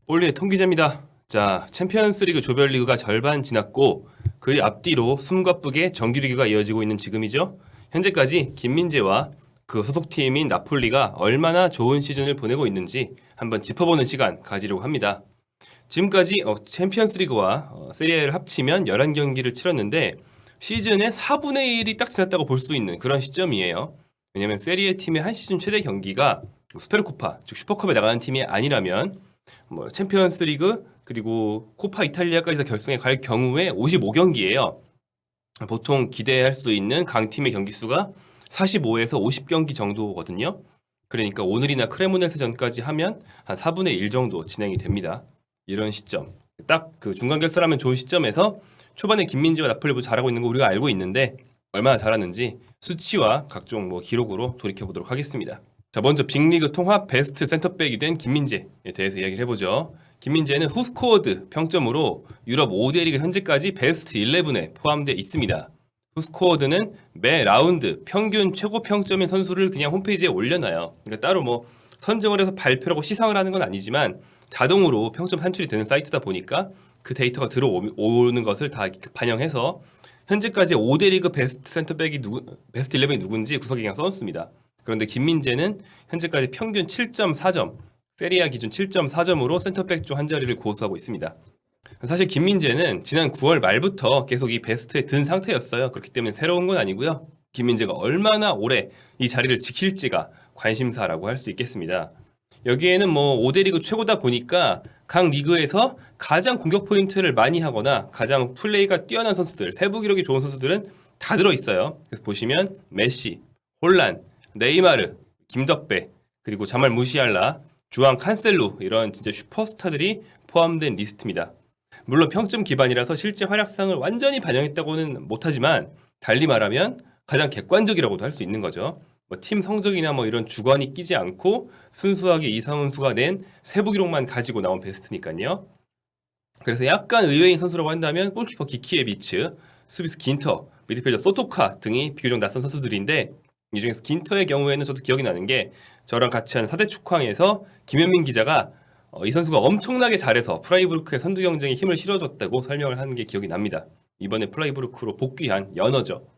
볼리의 통기자입니다. 자, 챔피언스리그 조별리그가 절반 지났고 그 앞뒤로 숨가쁘게 정규리그가 이어지고 있는 지금이죠. 현재까지 김민재와 그 소속팀인 나폴리가 얼마나 좋은 시즌을 보내고 있는지 한번 짚어보는 시간 가지려고 합니다. 지금까지 챔피언스리그와 세리아를 합치면 11경기를 치렀는데 시즌의 4분의 1이 딱 지났다고 볼 수 있는 그런 시점이에요. 왜냐면 세리아 팀의 한 시즌 최대 경기가 스페르코파, 즉 슈퍼컵에 나가는 팀이 아니라면 뭐 챔피언스리그 그리고 코파 이탈리아까지 결승에 갈 경우에 55경기예요. 보통 기대할 수 있는 강팀의 경기 수가 45에서 50경기 정도거든요. 그러니까 오늘이나 크레모네세전까지 하면 한 4분의 1 정도 진행이 됩니다. 이런 시점. 딱 그 중간 결선하면 좋은 시점에서 초반에 김민재와 나폴리 잘하고 있는 거 우리가 알고 있는데 얼마나 잘하는지 수치와 각종 기록으로 돌이켜 보도록 하겠습니다. 자, 먼저 빅리그 통합 베스트 센터백이 된 김민재에 대해서 이야기를 해보죠. 김민재는 후스코어드 평점으로 유럽 5대 리그 현재까지 베스트 11에 포함되어 있습니다. 후스코어드는 매 라운드 평균 최고 평점인 선수를 그냥 홈페이지에 올려놔요. 그러니까 따로 선정을 해서 발표하고 시상을 하는 건 아니지만 자동으로 평점 산출이 되는 사이트다 보니까 그 데이터가 들어오는 것을 다 반영해서 현재까지 5대 리그 베스트 센터백이 베스트 11이 누군지 구석에 그냥 써놓습니다. 그런데 김민재는 현재까지 평균 7.4점, 세리아 기준 7.4점으로 센터백 중 한 자리를 고수하고 있습니다. 사실 김민재는 지난 9월 말부터 계속 이 베스트에 든 상태였어요. 그렇기 때문에 새로운 건 아니고요. 김민재가 얼마나 오래 이 자리를 지킬지가 관심사라고 할 수 있겠습니다. 여기에는 5대 리그 최고다 보니까 각 리그에서 가장 공격 포인트를 많이 하거나 가장 플레이가 뛰어난 선수들, 세부 기록이 좋은 선수들은 다 들어있어요. 그래서 보시면 메시, 홀란, 네이마르, 김덕배, 그리고 자말 무시알라, 주앙 칸셀루 이런 진짜 슈퍼스타들이 포함된 리스트입니다. 물론 평점 기반이라서 실제 활약상을 완전히 반영했다고는 못하지만 달리 말하면 가장 객관적이라고도 할 수 있는 거죠. 팀 성적이나 이런 주관이 끼지 않고 순수하게 이상훈수가 낸 세부 기록만 가지고 나온 베스트니까요. 그래서 약간 의외인 선수라고 한다면 골키퍼 기키에비츠, 수비수 긴터, 미드필더 소토카 등이 비교적 낯선 선수들인데 이 중에서 긴터의 경우에는 저도 기억이 나는 게 저랑 같이 한 4대 축구왕에서 김현민 기자가 이 선수가 엄청나게 잘해서 프라이부르크의 선두 경쟁에 힘을 실어줬다고 설명을 하는 게 기억이 납니다. 이번에 프라이부르크로 복귀한 연어죠.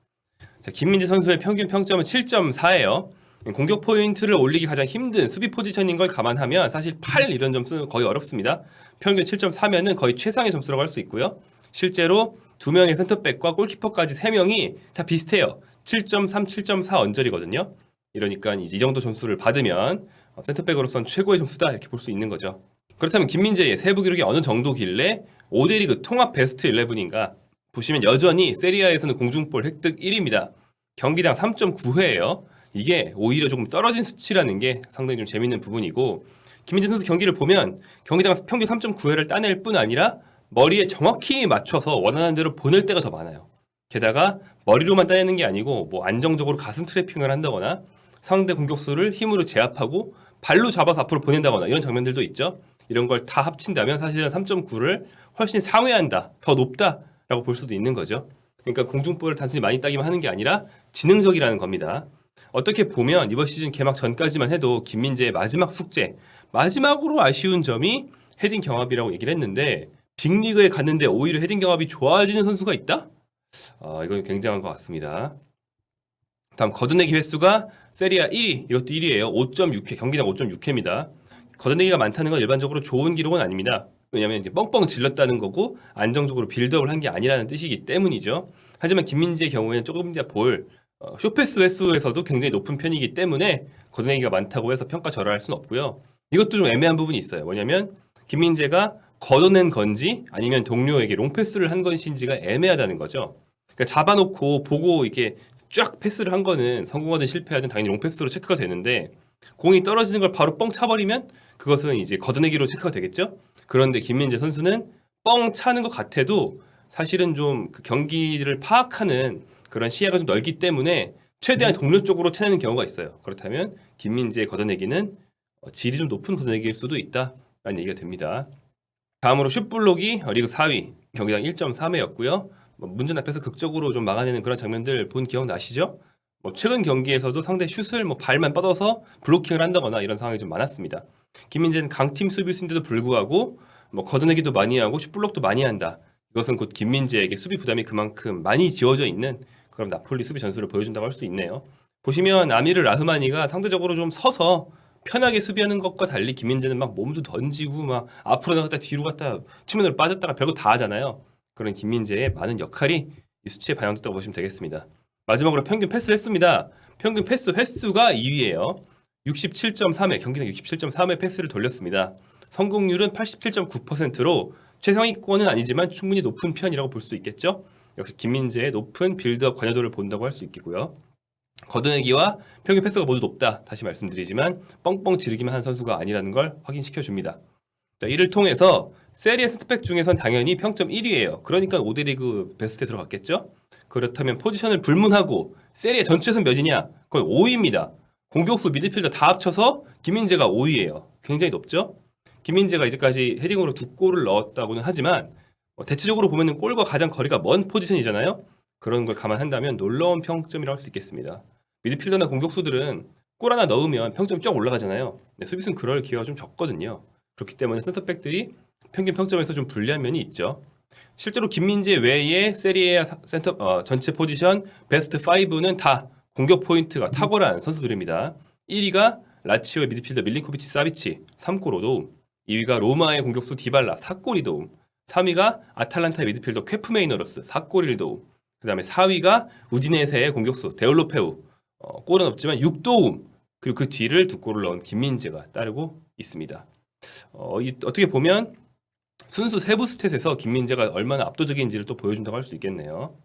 자, 김민재 선수의 평균 평점은 7.4예요. 공격 포인트를 올리기 가장 힘든 수비 포지션인 걸 감안하면 사실 8 이런 점수는 거의 어렵습니다. 평균 7.4면은 거의 최상의 점수라고 할 수 있고요. 실제로 2명의 센터백과 골키퍼까지 3명이 다 비슷해요. 7.3, 7.4 언저리거든요. 이러니까 이제 이 정도 점수를 받으면 센터백으로서는 최고의 점수다 이렇게 볼 수 있는 거죠. 그렇다면 김민재의 세부 기록이 어느 정도길래 5대 리그 통합 베스트 11인가? 보시면 여전히 세리아에서는 공중볼 획득 1위입니다. 경기당 3.9회예요. 이게 오히려 조금 떨어진 수치라는 게 상당히 좀 재밌는 부분이고 김민재 선수 경기를 보면 경기당 평균 3.9회를 따낼 뿐 아니라 머리에 정확히 맞춰서 원하는 대로 보낼 때가 더 많아요. 게다가 머리로만 따내는 게 아니고 안정적으로 가슴 트래핑을 한다거나 상대 공격수를 힘으로 제압하고 발로 잡아서 앞으로 보낸다거나 이런 장면들도 있죠. 이런 걸 다 합친다면 사실은 3.9를 훨씬 상회한다, 더 높다라고 볼 수도 있는 거죠. 그러니까 공중볼을 단순히 많이 따기만 하는 게 아니라 지능적이라는 겁니다. 어떻게 보면 이번 시즌 개막 전까지만 해도 김민재의 마지막 숙제, 마지막으로 아쉬운 점이 헤딩 경합이라고 얘기를 했는데 빅리그에 갔는데 오히려 헤딩 경합이 좋아지는 선수가 있다? 이건 굉장한 것 같습니다. 다음 걷어내기 횟수가 세리아 1위, 이것도 1위예요. 5.6회, 경기당 5.6회입니다. 걷어내기가 많다는 건 일반적으로 좋은 기록은 아닙니다. 왜냐하면 이제 뻥뻥 질렀다는 거고 안정적으로 빌드업을 한 게 아니라는 뜻이기 때문이죠. 하지만 김민재의 경우에는 조금 더 쇼패스 횟수에서도 굉장히 높은 편이기 때문에 걷어내기가 많다고 해서 평가 절하할 수는 없고요. 이것도 좀 애매한 부분이 있어요. 뭐냐면 김민재가 걷어낸 건지 아니면 동료에게 롱패스를 한 것인지가 애매하다는 거죠. 그러니까 잡아놓고 보고 이렇게 쫙 패스를 한 거는 성공하든 실패하든 당연히 롱패스로 체크가 되는데 공이 떨어지는 걸 바로 뻥 차버리면 그것은 이제 걷어내기로 체크가 되겠죠. 그런데 김민재 선수는 뻥 차는 것 같아도 사실은 좀 그 경기를 파악하는 그런 시야가 좀 넓기 때문에 최대한 동료 쪽으로 차는 경우가 있어요. 그렇다면 김민재의 걷어내기는 질이 좀 높은 걷어내기일 수도 있다라는 얘기가 됩니다. 다음으로 슛블록이 리그 4위, 경기당 1.3회였고요. 문전 앞에서 극적으로 좀 막아내는 그런 장면들 본 기억 나시죠? 최근 경기에서도 상대 슛을 발만 뻗어서 블로킹을 한다거나 이런 상황이 좀 많았습니다. 김민재는 강팀 수비수인데도 불구하고 걷어내기도 많이 하고 슛블록도 많이 한다. 이것은 곧 김민재에게 수비 부담이 그만큼 많이 지워져 있는 그런 나폴리 수비 전술을 보여준다고 할 수 있네요. 보시면 아미르 라흐마니가 상대적으로 좀 서서 편하게 수비하는 것과 달리 김민재는 막 몸도 던지고 막 앞으로 나갔다 뒤로 갔다 측면으로 빠졌다가 별거 다 하잖아요. 그런 김민재의 많은 역할이 이 수치에 반영됐다고 보시면 되겠습니다. 마지막으로 평균 패스를 했습니다. 평균 패스 횟수가 2위예요. 67.3회, 경기당 67.3회 패스를 돌렸습니다. 성공률은 87.9%로 최상위권은 아니지만 충분히 높은 편이라고 볼 수 있겠죠. 역시 김민재의 높은 빌드업 관여도를 본다고 할 수 있겠고요. 걷어내기와 평균 패스가 모두 높다. 다시 말씀드리지만 뻥뻥 지르기만 한 선수가 아니라는 걸 확인시켜줍니다. 자, 이를 통해서 세리에 센터백 중에선 당연히 평점 1위예요. 그러니까 5대 리그 베스트에 들어갔겠죠. 그렇다면 포지션을 불문하고 세리에 전체에서 몇이냐? 그건 5위입니다. 공격수 미드필더 다 합쳐서 김민재가 5위예요. 굉장히 높죠? 김민재가 이제까지 헤딩으로 2골을 넣었다고는 하지만 대체적으로 보면은 골과 가장 거리가 먼 포지션이잖아요. 그런 걸 감안한다면 놀라운 평점이라고 할 수 있겠습니다. 미드필더나 공격수들은 골 하나 넣으면 평점이 쫙 올라가잖아요. 수비수는 그럴 기회가 좀 적거든요. 그렇기 때문에 센터백들이 평균 평점에서 좀 불리한 면이 있죠. 실제로 김민재 외에 세리에 전체 포지션 베스트 5는 다 공격 포인트가 탁월한 선수들입니다. 1위가 라치오의 미드필더 밀린코비치 사비치 3골 5도움, 2위가 로마의 공격수 디발라 4골 2도움, 3위가 아탈란타의 미드필더 쾌프메이너로스 4골 1도움, 그 다음에 4위가 우디네세의 공격수 데올로페우 골은 없지만 6도움, 그리고 그 뒤를 2골을 넣은 김민재가 따르고 있습니다. 어떻게 보면 순수 세부 스탯에서 김민재가 얼마나 압도적인지를 또 보여준다고 할 수 있겠네요.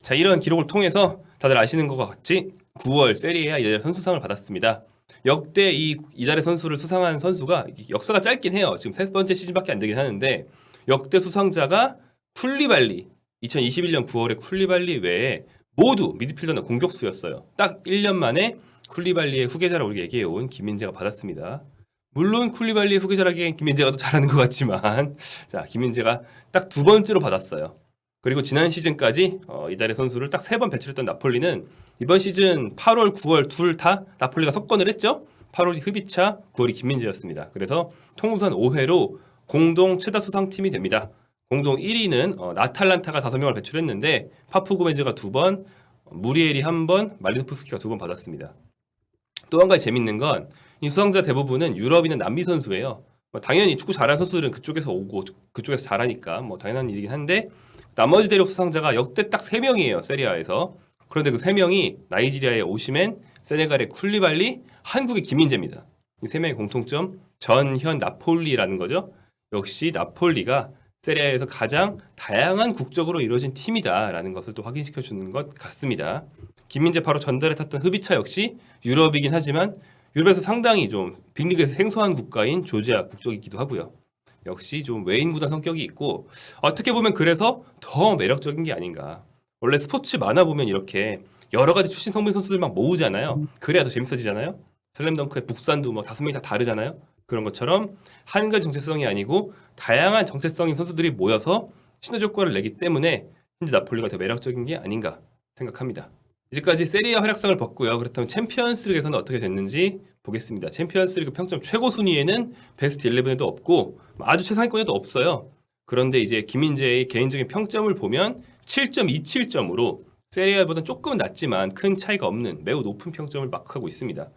자, 이런 기록을 통해서 다들 아시는 것과 같이 9월 세리에A 이달의 선수상을 받았습니다. 역대 이달의 선수를 수상한 선수가 역사가 짧긴 해요. 지금 세 번째 시즌밖에 안 되긴 하는데 역대 수상자가 쿨리발리 2021년 9월에 쿨리발리 외에 모두 미드필더나 공격수였어요. 딱 1년 만에 쿨리발리의 후계자라고 우리가 얘기해온 김민재가 받았습니다. 물론 쿨리발리의 후계자라기엔 김민재가 더 잘하는 것 같지만 자, 김민재가 딱 2번째로 받았어요. 그리고 지난 시즌까지 이달의 선수를 딱 3번 배출했던 나폴리는 이번 시즌 8월, 9월 둘 다 나폴리가 석권을 했죠. 8월이 흐비차, 9월이 김민재였습니다. 그래서 통우선 5회로 공동 최다 수상팀이 됩니다. 공동 1위는 나탈란타가 5명을 배출했는데 파푸고메즈가 2번, 무리엘이 1번, 말리노프스키가 2번 받았습니다. 또 한 가지 재밌는 건 이 수상자 대부분은 유럽이나 남미 선수예요. 당연히 축구 잘하는 선수들은 그쪽에서 오고 그쪽에서 잘하니까 당연한 일이긴 한데 나머지 대륙 수상자가 역대 딱 3명이에요. 세리아에서. 그런데 그 3명이 나이지리아의 오시멘, 세네갈의 쿨리발리, 한국의 김민재입니다. 이 3명의 공통점 전현 나폴리라는 거죠. 역시 나폴리가 세리아에서 가장 다양한 국적으로 이루어진 팀이다라는 것을 또 확인시켜주는 것 같습니다. 김민재 바로 전달에 탔던 흐비차 역시 유럽이긴 하지만 유럽에서 상당히 좀 빅리그에서 생소한 국가인 조지아 국적이기도 하고요. 역시 좀 외인 구단 성격이 있고 어떻게 보면 그래서 더 매력적인 게 아닌가. 원래 스포츠 만화 보면 이렇게 여러 가지 출신 성분 선수들 막 모으잖아요. 그래야 더 재밌어지잖아요. 슬램덩크의 북산도 5명이 다 다르잖아요. 그런 것처럼 한 가지 정체성이 아니고 다양한 정체성인 선수들이 모여서 시너지 효과를 내기 때문에 현재 나폴리가 더 매력적인 게 아닌가 생각합니다. 이제까지 세리아 활약상을 봤고요. 그렇다면 챔피언스리그에서는 어떻게 됐는지 보겠습니다. 챔피언스리그 평점 최고 순위에는 베스트 11에도 없고 아주 최상위권에도 없어요. 그런데 이제 김민재의 개인적인 평점을 보면 7.27점으로 세리아보다 조금 낮지만 큰 차이가 없는 매우 높은 평점을 마크하고 있습니다.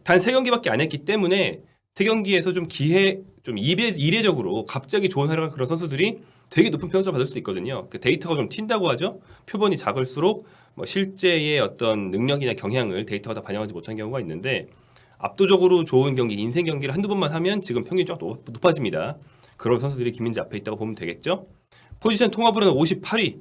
단 3경기밖에 안 했기 때문에 3경기에서 좀 이례적으로 갑자기 좋은 활약을 그런 선수들이 되게 높은 평점을 받을 수 있거든요. 그 데이터가 좀 튄다고 하죠. 표본이 작을수록 실제의 어떤 능력이나 경향을 데이터가 다 반영하지 못한 경우가 있는데 압도적으로 좋은 경기, 인생 경기를 한두 번만 하면 지금 평균이 쫙 높아집니다. 그런 선수들이 김민재 앞에 있다고 보면 되겠죠. 포지션 통합으로는 58위.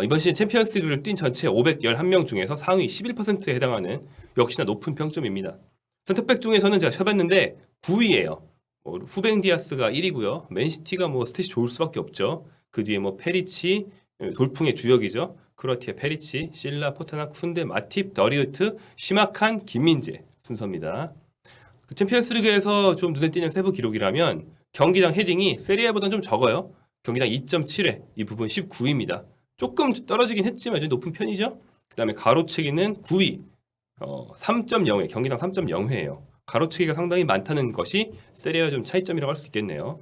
이번 시즌 챔피언스리그를 뛴 전체 511명 중에서 상위 11%에 해당하는 역시나 높은 평점입니다. 센터백 중에서는 제가 쳐봤는데 9위예요. 후벤 디아스가 1위고요. 맨시티가 스탯이 좋을 수밖에 없죠. 그 뒤에 페리치, 돌풍의 주역이죠. 크로아티아 페리치, 실라, 포타나, 쿤데, 마팁, 더리우트, 시마칸, 김민재 순서입니다. 그 챔피언스리그에서 좀 눈에 띄는 세부 기록이라면 경기당 헤딩이 세리아보다는 좀 적어요. 경기당 2.7회, 이 부분 19위입니다. 조금 떨어지긴 했지만 좀 높은 편이죠. 그다음에 가로채기는 9위, 3.0회, 경기당 3.0회예요. 가로채기가 상당히 많다는 것이 세리아와 좀 차이점이라고 할 수 있겠네요.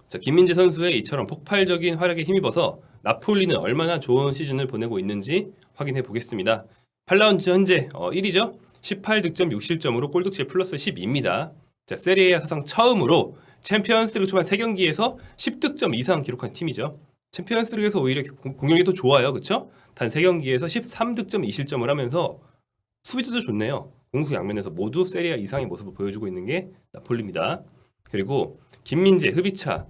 자, 김민재 선수의 이처럼 폭발적인 활약에 힘입어서 나폴리는 얼마나 좋은 시즌을 보내고 있는지 확인해 보겠습니다. 8라운드 현재 1위죠. 18득점 6실점으로 골득실 플러스 12입니다. 자, 세리아 사상 처음으로 챔피언스리그 초반 3경기에서 10득점 이상 기록한 팀이죠. 챔피언스리그에서 오히려 공격이 더 좋아요. 그렇죠? 단 3경기에서 13득점 2실점을 하면서 수비도 좋네요. 공수 양면에서 모두 세리아 이상의 모습을 보여주고 있는 게 나폴리입니다. 그리고 김민재, 흡이차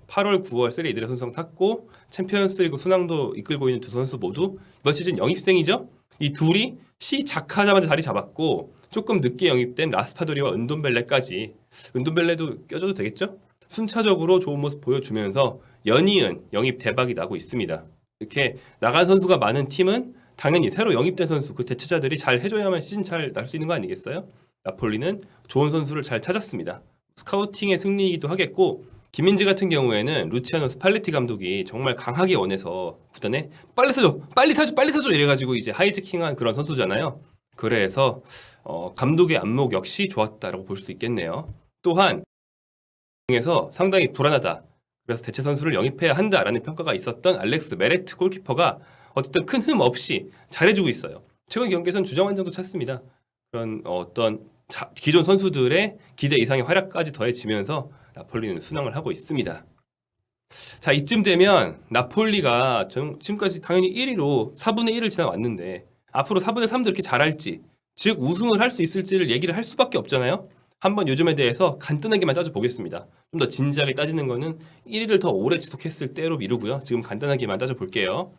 8월, 9월 세리아 이들의 선수상 탔고 챔피언스리그 순항도 이끌고 있는 두 선수 모두 이번 시즌 영입생이죠. 이 둘이 시작하자마자 자리 잡았고 조금 늦게 영입된 라스파도리와 은돈벨레까지 은돈벨레도 껴줘도 되겠죠? 순차적으로 좋은 모습 보여주면서 연이은 영입 대박이 나고 있습니다. 이렇게 나간 선수가 많은 팀은 당연히 새로 영입된 선수 그 대체자들이 잘 해줘야만 시즌 잘 날 수 있는 거 아니겠어요? 나폴리는 좋은 선수를 잘 찾았습니다. 스카우팅의 승리이기도 하겠고 김민재 같은 경우에는 루치아노 스팔레티 감독이 정말 강하게 원해서 구단에 빨리 사줘, 빨리 사줘, 빨리 사줘 이래가지고 이제 하이제킹한 그런 선수잖아요. 그래서 감독의 안목 역시 좋았다라고 볼 수 있겠네요. 또한 중에서 상당히 불안하다. 그래서 대체 선수를 영입해야 한다라는 평가가 있었던 알렉스 메레트 골키퍼가 어쨌든 큰 흠 없이 잘해주고 있어요. 최근 경기에서는 주장 완장도 찼습니다. 그런 어떤 기존 선수들의 기대 이상의 활약까지 더해지면서 나폴리는 순항을 하고 있습니다. 자, 이쯤 되면 나폴리가 지금까지 당연히 1위로 4분의 1을 지나왔는데 앞으로 4분의 3도 이렇게 잘할지, 즉 우승을 할 수 있을지를 얘기를 할 수밖에 없잖아요. 한번 요즘에 대해서 간단하게만 따져보겠습니다. 좀 더 진지하게 따지는 거는 1위를 더 오래 지속했을 때로 미루고요. 지금 간단하게만 따져볼게요.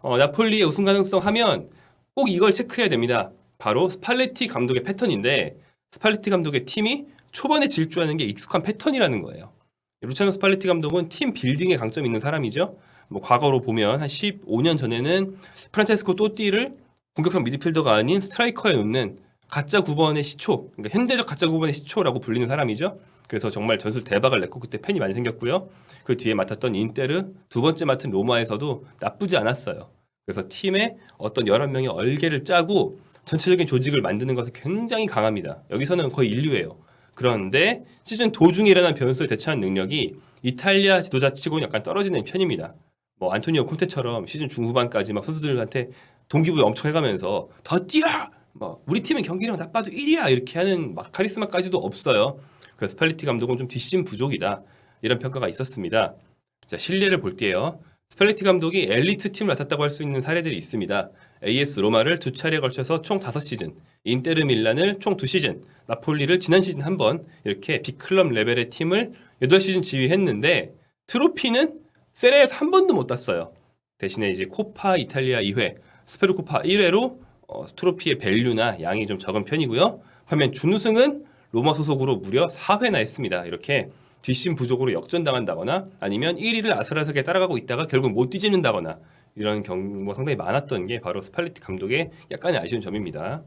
나폴리의 우승 가능성 하면 꼭 이걸 체크해야 됩니다. 바로 스팔레티 감독의 패턴인데 스팔레티 감독의 팀이 초반에 질주하는 게 익숙한 패턴이라는 거예요. 루치아노 스팔레티 감독은 팀 빌딩에 강점이 있는 사람이죠. 뭐 과거로 보면 한 15년 전에는 프란체스코 또띠를 공격형 미드필더가 아닌 스트라이커에 놓는 가짜 9번의 시초, 그러니까 현대적 가짜 9번의 시초라고 불리는 사람이죠. 그래서 정말 전술 대박을 냈고 그때 팬이 많이 생겼고요. 그 뒤에 맡았던 인테르, 두 번째 맡은 로마에서도 나쁘지 않았어요. 그래서 팀에 어떤 여러 명의 얼개를 짜고 전체적인 조직을 만드는 것이 굉장히 강합니다. 여기서는 거의 인류예요. 그런데 시즌 도중에 일어난 변수에 대처하는 능력이 이탈리아 지도자치고는 약간 떨어지는 편입니다. 뭐 안토니오 콘테처럼 시즌 중후반까지 막 선수들한테 동기부여 엄청 해가면서 더 뛰어! 뭐 우리 팀은 경기력 나빠도 1위야! 이렇게 하는 막 카리스마까지도 없어요. 그래서 스팔레티 감독은 좀 뒷심 부족이다. 이런 평가가 있었습니다. 자, 실례를 볼게요. 스팔레티 감독이 엘리트 팀을 맡았다고 할 수 있는 사례들이 있습니다. AS 로마를 2차례에 걸쳐서 총 5시즌, 인테르 밀란을 총 2시즌, 나폴리를 지난 시즌 한 번 이렇게 빅클럽 레벨의 팀을 8시즌 지휘했는데 트로피는 세리아에서 한 번도 못 땄어요. 대신에 이제 코파 이탈리아 2회, 스페르코파 1회로 트로피의 밸류나 양이 좀 적은 편이고요. 반면 준우승은 로마 소속으로 무려 4회나 했습니다. 이렇게 뒷심 부족으로 역전당한다거나 아니면 1위를 아슬아슬하게 따라가고 있다가 결국 못 뒤집는다거나 이런 경우가 상당히 많았던 게 바로 스팔레티 감독의 약간의 아쉬운 점입니다.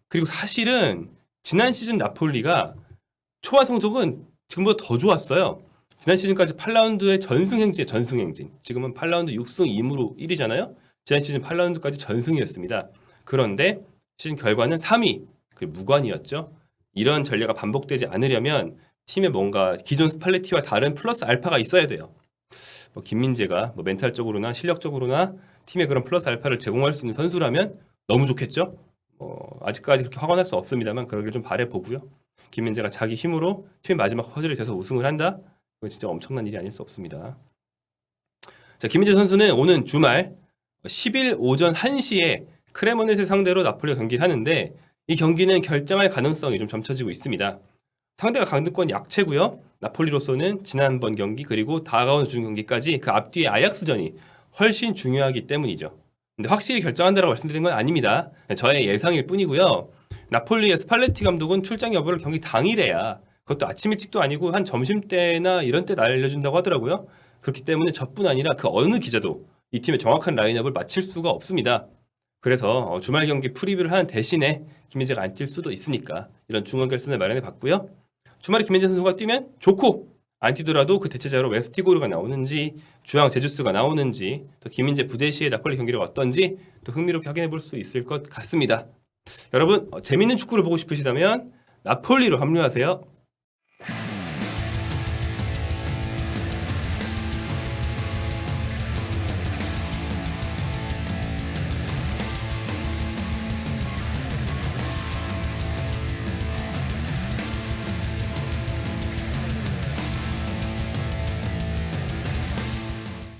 그리고 사실은 지난 시즌 나폴리가 초반 성적은 지금보다 더 좋았어요. 지난 시즌까지 8라운드의 전승행진. 지금은 8라운드 6승 2무로 1위잖아요. 지난 시즌 8라운드까지 전승이었습니다. 그런데 시즌 결과는 3위, 무관이었죠. 이런 전례가 반복되지 않으려면 팀에 뭔가 기존 스팔레티와 다른 플러스 알파가 있어야 돼요. 뭐 김민재가 뭐 멘탈적으로나 실력적으로나 팀에 그런 플러스 알파를 제공할 수 있는 선수라면 너무 좋겠죠. 아직까지 그렇게 확언할 수 없습니다만 그러길 좀 바라보고요. 김민재가 자기 힘으로 팀의 마지막 퍼즐이 돼서 우승을 한다? 그건 진짜 엄청난 일이 아닐 수 없습니다. 자, 김민재 선수는 오는 주말 10일 오전 1시에 크레모네세 상대로 나폴리가 경기를 하는데 이 경기는 결정할 가능성이 좀 점쳐지고 있습니다. 상대가 강등권 약체고요. 나폴리로서는 지난번 경기 그리고 다가온 주중 경기까지 그 앞뒤의 아약스전이 훨씬 중요하기 때문이죠. 근데 확실히 결정한다라고 말씀드린 건 아닙니다. 저의 예상일 뿐이고요. 나폴리의 스팔레티 감독은 출장 여부를 경기 당일에야 그것도 아침 일찍도 아니고 한 점심때나 이런 때 알려준다고 하더라고요. 그렇기 때문에 저뿐 아니라 그 어느 기자도 이 팀의 정확한 라인업을 맞힐 수가 없습니다. 그래서 주말 경기 프리뷰를 하는 대신에 김민재가 안 뛸 수도 있으니까 이런 중간 결선을 마련해 봤고요. 주말에 김민재 선수가 뛰면 좋고 안티도라도 그 대체자로 웨스티고르가 나오는지, 주앙 제주스가 나오는지, 또 김민재 부재시의 나폴리 경기력 어떤지 또 흥미롭게 확인해 볼 수 있을 것 같습니다. 여러분 재밌는 축구를 보고 싶으시다면 나폴리로 합류하세요.